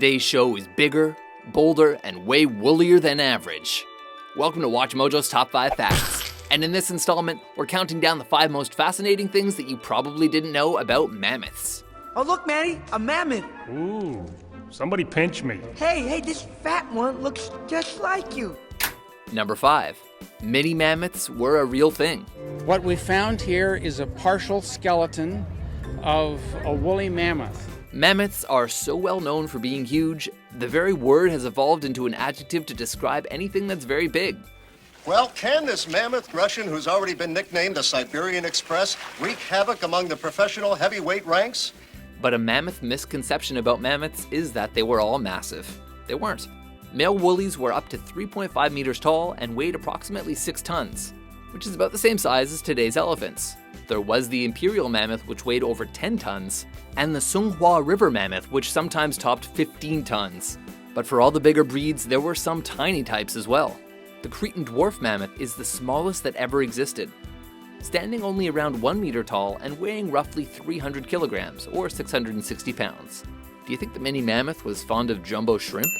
today's show is bigger, bolder, and way woollier than average. Welcome to Watch Mojo's Top 5 Facts. And in this installment, we're counting down the 5 most fascinating things that you probably didn't know about mammoths. Oh, look, Manny, a mammoth. Ooh, somebody pinch me. Hey, this fat one looks just like you. Number 5. Mini mammoths were a real thing. What we found here is a partial skeleton of a woolly mammoth. Mammoths are so well known for being huge, the very word has evolved into an adjective to describe anything that's very big. Well, can this mammoth Russian, who's already been nicknamed the Siberian Express, wreak havoc among the professional heavyweight ranks? But a mammoth misconception about mammoths is that they were all massive. They weren't. Male woolies were up to 3.5 meters tall and weighed approximately 6 tons, which is about the same size as today's elephants. There was the imperial mammoth, which weighed over 10 tons, and the Songhua River mammoth, which sometimes topped 15 tons. But for all the bigger breeds, there were some tiny types as well. The Cretan dwarf mammoth is the smallest that ever existed, standing only around 1 meter tall and weighing roughly 300 kilograms, or 660 pounds. Do you think the mini mammoth was fond of jumbo shrimp?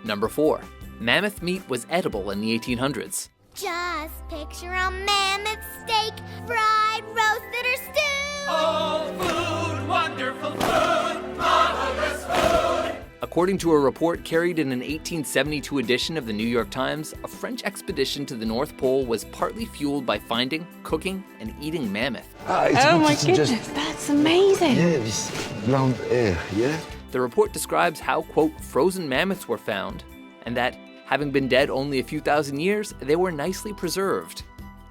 Number 4. Mammoth meat was edible in the 1800s. Just picture a mammoth steak, fried, roasted, or stewed. Oh, food, wonderful food, marvelous food. According to a report carried in an 1872 edition of the New York Times, a French expedition to the North Pole was partly fueled by finding, cooking, and eating mammoth. Oh my goodness, that's amazing. Yeah, this blanc air, yeah? The report describes how, quote, frozen mammoths were found, and that, having been dead only a few thousand years, they were nicely preserved.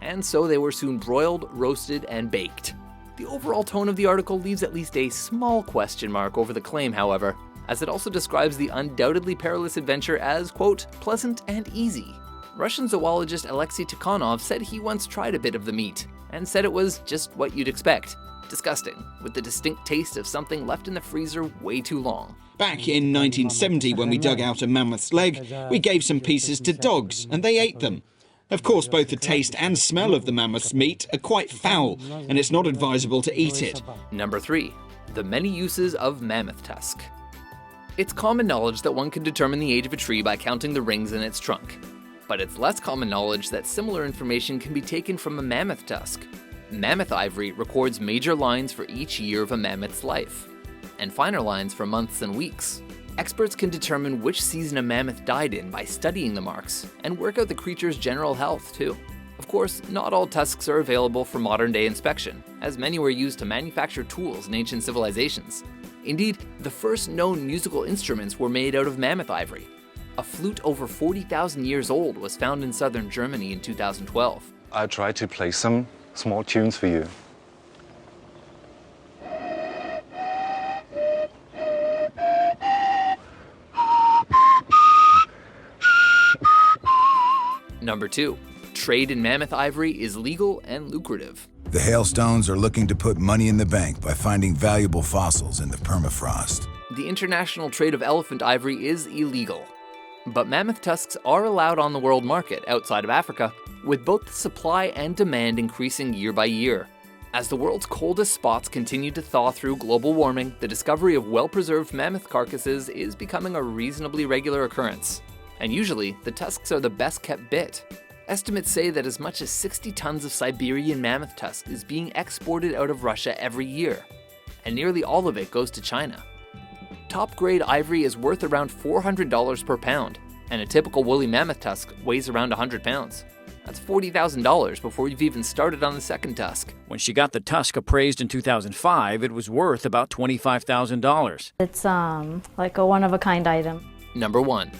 And so they were soon broiled, roasted, and baked. The overall tone of the article leaves at least a small question mark over the claim, however, as it also describes the undoubtedly perilous adventure as, quote, pleasant and easy. Russian zoologist Alexei Tikhonov said he once tried a bit of the meat, and said it was just what you'd expect. Disgusting, with the distinct taste of something left in the freezer way too long. Back in 1970, when we dug out a mammoth's leg, we gave some pieces to dogs, and they ate them. Of course, both the taste and smell of the mammoth's meat are quite foul, and it's not advisable to eat it. Number 3. The many uses of mammoth tusk. It's common knowledge that one can determine the age of a tree by counting the rings in its trunk. But it's less common knowledge that similar information can be taken from a mammoth tusk. Mammoth ivory records major lines for each year of a mammoth's life, and finer lines for months and weeks. Experts can determine which season a mammoth died in by studying the marks, and work out the creature's general health too. Of course, not all tusks are available for modern-day inspection, as many were used to manufacture tools in ancient civilizations. Indeed, the first known musical instruments were made out of mammoth ivory. A flute over 40,000 years old was found in southern Germany in 2012. I'll try to play some small tunes for you. Number 2. Trade in mammoth ivory is legal and lucrative. The Hailstones are looking to put money in the bank by finding valuable fossils in the permafrost. The international trade of elephant ivory is illegal, but mammoth tusks are allowed on the world market outside of Africa, with both the supply and demand increasing year by year. As the world's coldest spots continue to thaw through global warming, the discovery of well-preserved mammoth carcasses is becoming a reasonably regular occurrence. And usually, the tusks are the best kept bit. Estimates say that as much as 60 tons of Siberian mammoth tusk is being exported out of Russia every year, and nearly all of it goes to China. Top-grade ivory is worth around $400 per pound, and a typical woolly mammoth tusk weighs around 100 pounds. That's $40,000 before you've even started on the second tusk. When she got the tusk appraised in 2005, it was worth about $25,000. It's like a one-of-a-kind item. Number 1.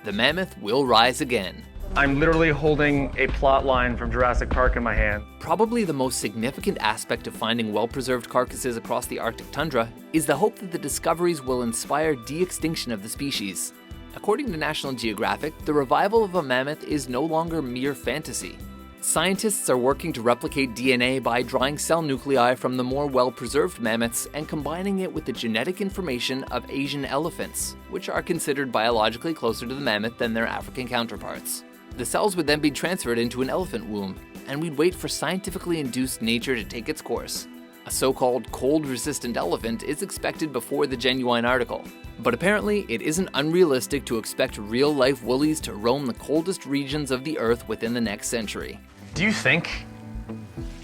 The mammoth will rise again. I'm literally holding a plot line from Jurassic Park in my hand. Probably the most significant aspect of finding well-preserved carcasses across the Arctic tundra is the hope that the discoveries will inspire de-extinction of the species. According to National Geographic, the revival of a mammoth is no longer mere fantasy. Scientists are working to replicate DNA by drawing cell nuclei from the more well-preserved mammoths and combining it with the genetic information of Asian elephants, which are considered biologically closer to the mammoth than their African counterparts. The cells would then be transferred into an elephant womb, and we'd wait for scientifically induced nature to take its course. A so-called cold-resistant elephant is expected before the genuine article. But apparently, it isn't unrealistic to expect real-life woolies to roam the coldest regions of the Earth within the next century. Do you think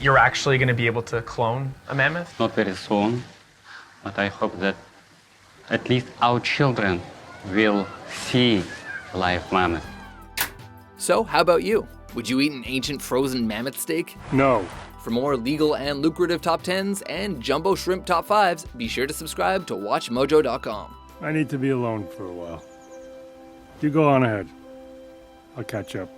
you're actually going to be able to clone a mammoth? Not very soon, but I hope that at least our children will see a live mammoth. So, how about you? Would you eat an ancient frozen mammoth steak? No. For more legal and lucrative top 10s and jumbo shrimp top 5s, be sure to subscribe to WatchMojo.com. I need to be alone for a while. You go on ahead. I'll catch up.